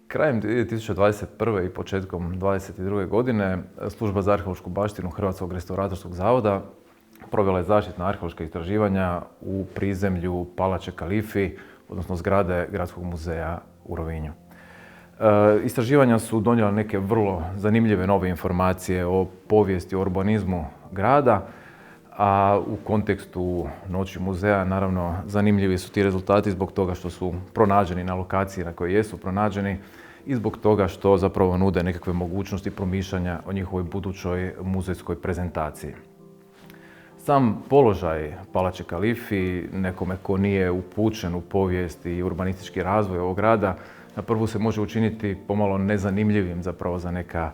Krajem 2021. i početkom 2022. godine Služba za arheološku baštinu Hrvatskog restauratorskog zavoda provela je zaštitna arheološka istraživanja u prizemlju Palače Kalifi, odnosno zgrade Gradskog muzeja u Rovinju. Istraživanja su donijela neke vrlo zanimljive nove informacije o povijesti, o urbanizmu grada, a u kontekstu Noći muzeja naravno zanimljivi su ti rezultati zbog toga što su pronađeni na lokaciji na kojoj jesu pronađeni i zbog toga što zapravo nude nekakve mogućnosti promišljanja o njihovoj budućoj muzejskoj prezentaciji. Sam položaj Palače Kalifi, nekome ko nije upućen u povijest i urbanistički razvoj ovog grada, na prvu se može učiniti pomalo nezanimljivim zapravo za neka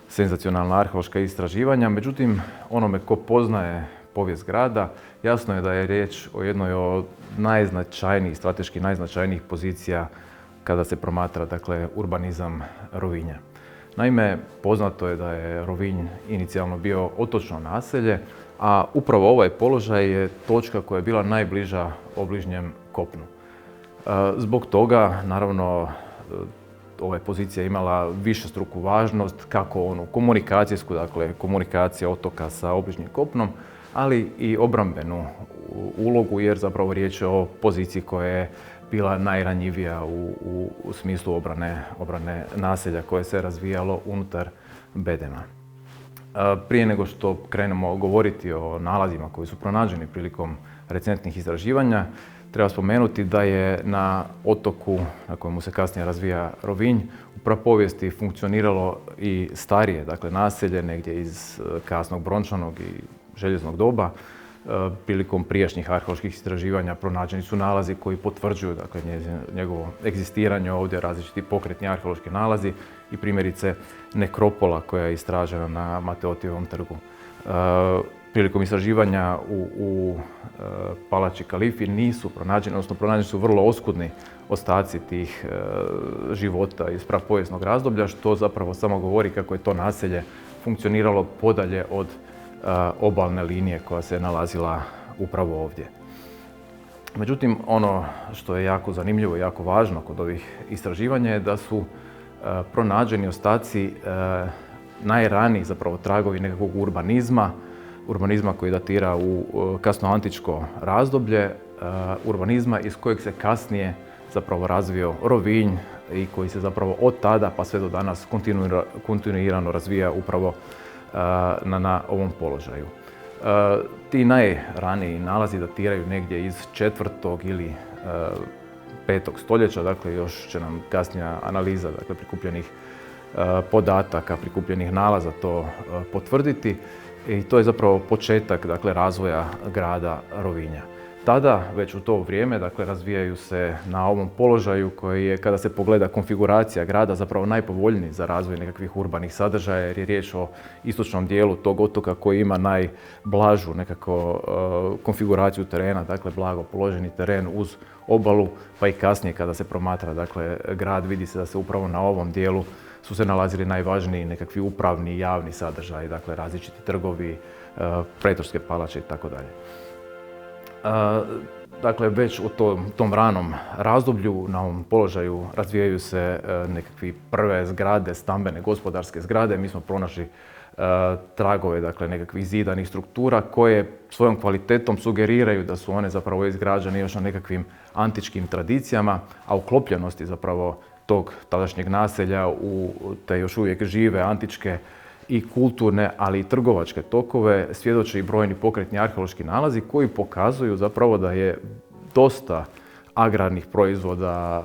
senzacionalna arheološka istraživanja. Međutim, onome ko poznaje povijest grada, jasno je da je riječ o jednoj od najznačajnijih, strateški najznačajnijih pozicija kada se promatra, dakle, urbanizam Rovinja. Naime, poznato je da je Rovinj inicijalno bio otočno naselje, a upravo ovaj položaj je točka koja je bila najbliža obližnjem kopnu. Zbog toga, naravno, ova je pozicija imala višestruku važnost, kako onu komunikacijsku, dakle komunikacija otoka sa obližnjim kopnom, ali i obrambenu ulogu, jer zapravo riječ je o poziciji koja je bila najranjivija u smislu obrane naselja koje se razvijalo unutar bedema. Prije nego što krenemo govoriti o nalazima koji su pronađeni prilikom recentnih istraživanja, treba spomenuti da je na otoku na kojemu se kasnije razvija Rovinj u prapovijesti funkcioniralo i starije, dakle naselje negdje iz kasnog brončanog i željeznog doba. Prilikom prijašnjih arheoloških istraživanja pronađeni su nalazi koji potvrđuju, dakle, njegovo egzistiranje ovdje, različiti pokretni arheološki nalazi i primjerice nekropola koja je istražena na Mateotijevom trgu. Prilikom istraživanja u Palači Kalifi nisu pronađeni, odnosno pronađeni su vrlo oskudni ostaci tih života iz prapovijesnog razdoblja, što zapravo samo govori kako je to naselje funkcioniralo podalje od obalne linije koja se nalazila upravo ovdje. Međutim, ono što je jako zanimljivo i jako važno kod ovih istraživanja je da su pronađeni ostaci najraniji zapravo tragovi nekakvog urbanizma koji datira u kasnoantičko razdoblje, urbanizma iz kojeg se kasnije zapravo razvio Rovinj i koji se zapravo od tada pa sve do danas kontinuirano razvija upravo na ovom položaju. Ti najraniji nalazi datiraju negdje iz 4. ili 5. stoljeća, dakle još će nam kasnija analiza, dakle, prikupljenih podataka, prikupljenih nalaza to potvrditi. I to je zapravo početak, dakle, razvoja grada Rovinja. Tada, već u to vrijeme, dakle, razvijaju se na ovom položaju koji je, kada se pogleda konfiguracija grada, zapravo najpovoljniji za razvoj nekakvih urbanih sadržaja, jer je riječ o istočnom dijelu tog otoka koji ima najblažu nekako konfiguraciju terena, dakle blago položeni teren uz obalu, pa i kasnije kada se promatra, dakle, grad, vidi se da se upravo na ovom dijelu su se nalazili najvažniji nekakvi upravni i javni sadržaji, dakle različiti trgovi, pretorske palače i tako dalje. Dakle, već u tom ranom razdoblju na ovom položaju razvijaju se nekakvi prve zgrade, stambene, gospodarske zgrade. Mi smo pronašli tragove, dakle, nekakvih zidanih struktura koje svojom kvalitetom sugeriraju da su one zapravo izgrađene još na nekakvim antičkim tradicijama, a uklopljenosti zapravo tog tadašnjeg naselja u te još uvijek žive antičke i kulturne, ali i trgovačke tokove svjedoče i brojni pokretni arheološki nalazi koji pokazuju zapravo da je dosta agrarnih proizvoda,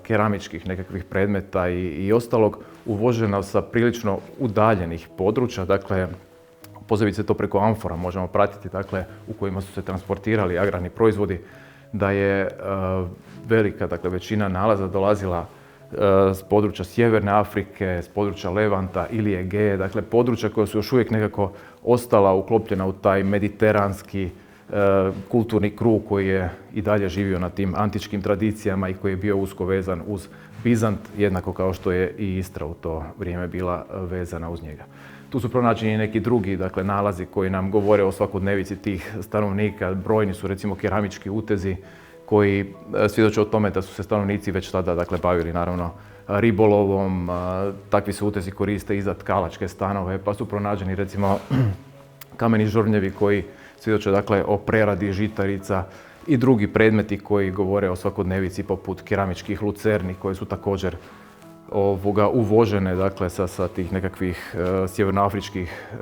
keramičkih nekakvih predmeta i ostalog uvoženo sa prilično udaljenih područja. Dakle, posebice to preko amfora možemo pratiti, dakle, u kojima su se transportirali agrarni proizvodi, da je velika, dakle, većina nalaza dolazila s područja Sjeverne Afrike, s područja Levanta ili Egeje, dakle područja koja su još uvijek nekako ostala uklopljena u taj mediteranski kulturni krug koji je i dalje živio na tim antičkim tradicijama i koji je bio usko vezan uz Bizant, jednako kao što je i Istra u to vrijeme bila vezana uz njega. Tu su pronađeni neki drugi, dakle, nalazi koji nam govore o svakodnevici tih stanovnika. Brojni su recimo keramički utezi koji svjedoče o tome da su se stanovnici već tada dakle, bavili naravno ribolovom. Takvi se utezi koriste i za tkalačke stanove, pa su pronađeni recimo kameni žornjevi koji svjedoče dakle, o preradi žitarica i drugi predmeti koji govore o svakodnevici poput keramičkih lucerni koje su također uvožene dakle, sa tih nekakvih sjevernoafričkih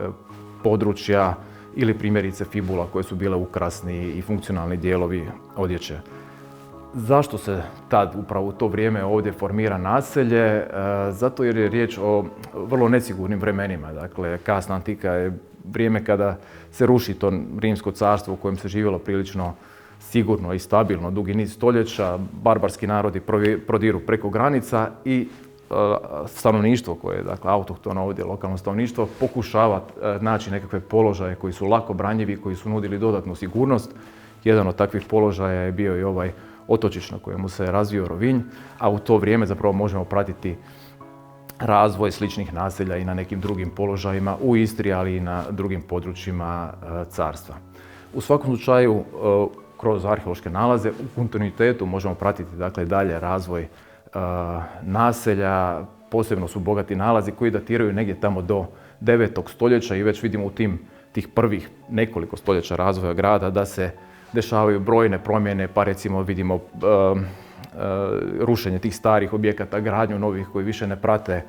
područja ili primjerice fibula koje su bile ukrasni i funkcionalni dijelovi odjeće. Zašto se tad upravo u to vrijeme ovdje formira naselje? Zato jer je riječ o vrlo nesigurnim vremenima. Dakle, kasna antika je vrijeme kada se ruši to rimsko carstvo u kojem se živjelo prilično sigurno i stabilno dugi niz stoljeća. Barbarski narodi prodiru preko granica i stanovništvo koje je dakle, autohtono ovdje, lokalno stanovništvo, pokušava naći nekakve položaje koji su lako branjivi, koji su nudili dodatnu sigurnost. Jedan od takvih položaja je bio i ovaj otočić na kojemu se razvio Rovinj, a u to vrijeme zapravo možemo pratiti razvoj sličnih naselja i na nekim drugim položajima u Istri, ali i na drugim područjima carstva. U svakom slučaju, kroz arheološke nalaze u kontinuitetu možemo pratiti dakle, dalje razvoj naselja. Posebno su bogati nalazi koji datiraju negdje tamo do 9. stoljeća i već vidimo u tih prvih nekoliko stoljeća razvoja grada da se dešavaju brojne promjene, pa recimo vidimo rušenje tih starih objekata, gradnju novih koji više ne prate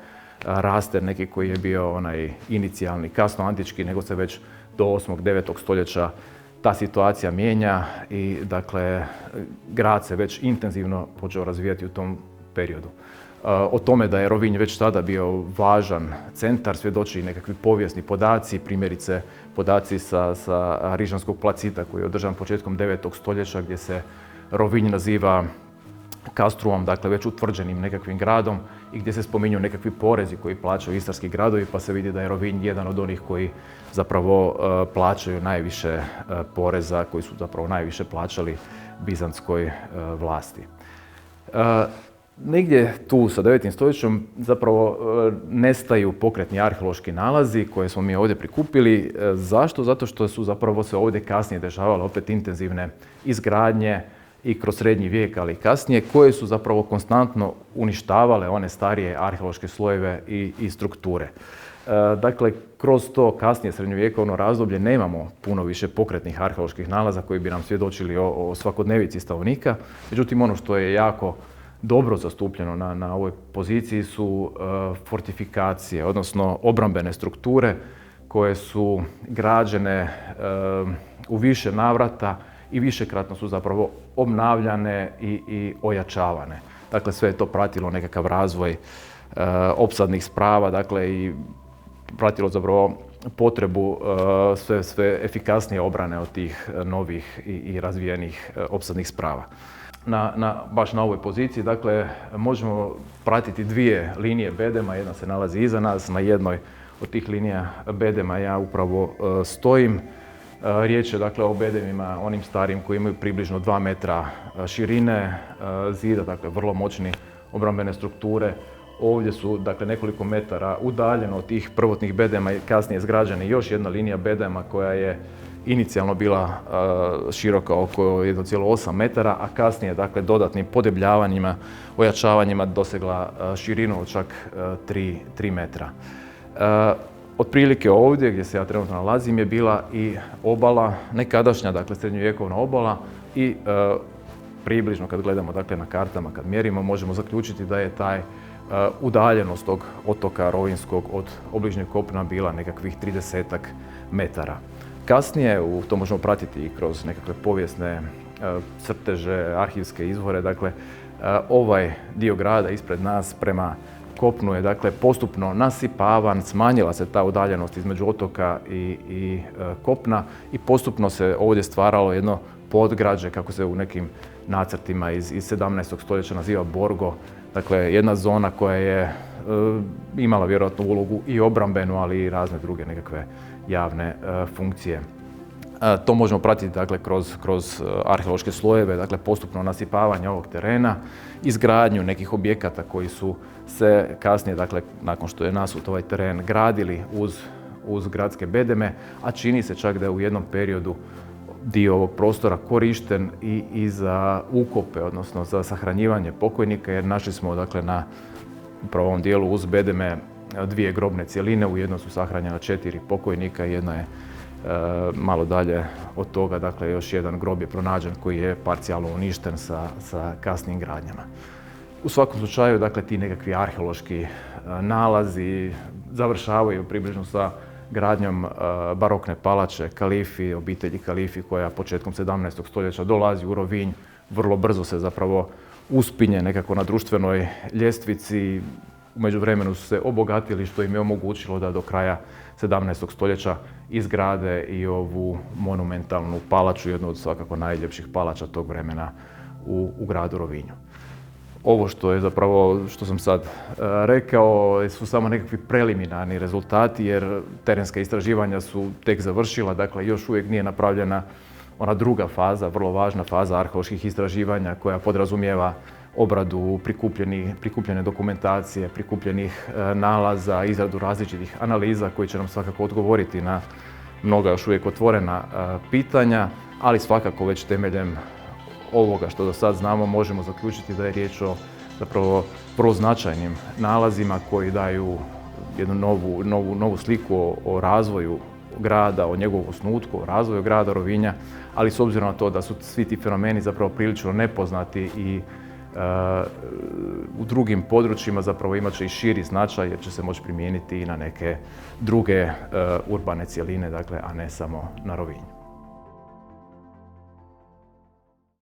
raster neki koji je bio onaj inicijalni, kasno antički, nego se već do 8. 9. stoljeća ta situacija mijenja i dakle grad se već intenzivno počeo razvijati u tom periodu. O tome da je Rovinj već tada bio važan centar svjedoči i nekakvi povijesni podaci, primjerice podaci sa Rižanskog placita koji je održan početkom 9. stoljeća gdje se Rovinj naziva Kastruom, dakle već utvrđenim nekakvim gradom i gdje se spominju nekakvi porezi koji plaćaju istarski gradovi, pa se vidi da je Rovinj jedan od onih koji zapravo plaćaju najviše poreza, koji su zapravo najviše plaćali bizantskoj vlasti. Negdje tu sa 9. stoljećem zapravo nestaju pokretni arheološki nalazi koje smo mi ovdje prikupili. Zašto? Zato što su zapravo se ovdje kasnije dešavale opet intenzivne izgradnje i kroz srednji vijek, ali i kasnije, koje su zapravo konstantno uništavale one starije arheološke slojeve i strukture. Dakle, kroz to kasnije srednjovjekovno razdoblje nemamo puno više pokretnih arheoloških nalaza koji bi nam svjedočili o svakodnevici stanovnika. Međutim, ono što je jako dobro zastupljeno na ovoj poziciji su fortifikacije, odnosno obrambene strukture koje su građene u više navrata i višekratno su zapravo obnavljane i ojačavane. Dakle, sve je to pratilo nekakav razvoj opsadnih sprava, dakle i pratilo zapravo potrebu sve efikasnije obrane od tih novih i razvijenih opsadnih sprava. Baš na ovoj poziciji, dakle, možemo pratiti dvije linije bedema, jedna se nalazi iza nas, na jednoj od tih linija bedema ja upravo stojim. Riječ je dakle o bedemima onim starijim koji imaju približno 2 metra širine zida, dakle vrlo moćni obrambene strukture. Ovdje su dakle nekoliko metara udaljeno od tih prvotnih bedema i kasnije izgrađena još jedna linija bedema koja je inicijalno bila široka oko 1,8 metara, a kasnije dakle dodatnim podebljavanjima, ojačavanjima dosegla širinu od čak 3 metra. Otprilike ovdje gdje se ja trenutno nalazim je bila i obala, nekadašnja dakle srednjovjekovna obala i približno kad gledamo dakle na kartama, kad mjerimo, možemo zaključiti da je taj udaljenost tog otoka Rovinjskog od obližnjeg kopna bila nekakvih 30-ak metara. Kasnije, to možemo pratiti i kroz nekakve povijesne crteže, arhivske izvore, dakle ovaj dio grada ispred nas prema kopnu je dakle postupno nasipavan, smanjila se ta udaljenost između otoka i kopna i postupno se ovdje stvaralo jedno podgrađe, kako se u nekim nacrtima iz 17. stoljeća naziva Borgo. Dakle, jedna zona koja je imala vjerojatno ulogu i obrambenu, ali i razne druge nekakve javne funkcije. To možemo pratiti dakle, kroz arheološke slojeve, dakle, postupno nasipavanje ovog terena, izgradnju nekih objekata koji su se kasnije, dakle, nakon što je nasut ovaj teren, gradili uz gradske bedeme, a čini se čak da je u jednom periodu dio ovog prostora korišten i za ukope, odnosno za sahranjivanje pokojnika, jer našli smo dakle na upravo ovom dijelu uz bedeme 2 grobne cjeline. U jednoj su sahranjena 4 pokojnika, jedna je malo dalje od toga, dakle još jedan grob je pronađen koji je parcijalno uništen sa kasnim gradnjama. U svakom slučaju, dakle, ti nekakvi arheološki nalazi završavaju približno sa gradnjom barokne palače Kalifi, obitelji Kalifi, koja početkom 17. stoljeća dolazi u Rovinj. Vrlo brzo se zapravo uspinje nekako na društvenoj ljestvici. U međuvremenu su se obogatili, što im je omogućilo da do kraja 17. stoljeća izgrade i ovu monumentalnu palaču, jednu od svakako najljepših palača tog vremena u gradu Rovinju. Ovo što sam sad rekao su samo nekakvi preliminarni rezultati, jer terenska istraživanja su tek završila, dakle još uvijek nije napravljena ona druga faza, vrlo važna faza arheoloških istraživanja koja podrazumijeva obradu prikupljene dokumentacije, prikupljenih nalaza, izradu različitih analiza koji će nam svakako odgovoriti na mnoga još uvijek otvorena pitanja, ali svakako već temeljem ovoga što do sad znamo možemo zaključiti da je riječ o zapravo vrlo značajnim nalazima koji daju jednu novu sliku o razvoju grada, o njegovom osnutku, o razvoju grada Rovinja, ali s obzirom na to da su svi ti fenomeni zapravo prilično nepoznati i u drugim područjima zapravo imat će i širi značaj jer će se moći primijeniti i na neke druge urbane cjeline, dakle, a ne samo na Rovinj.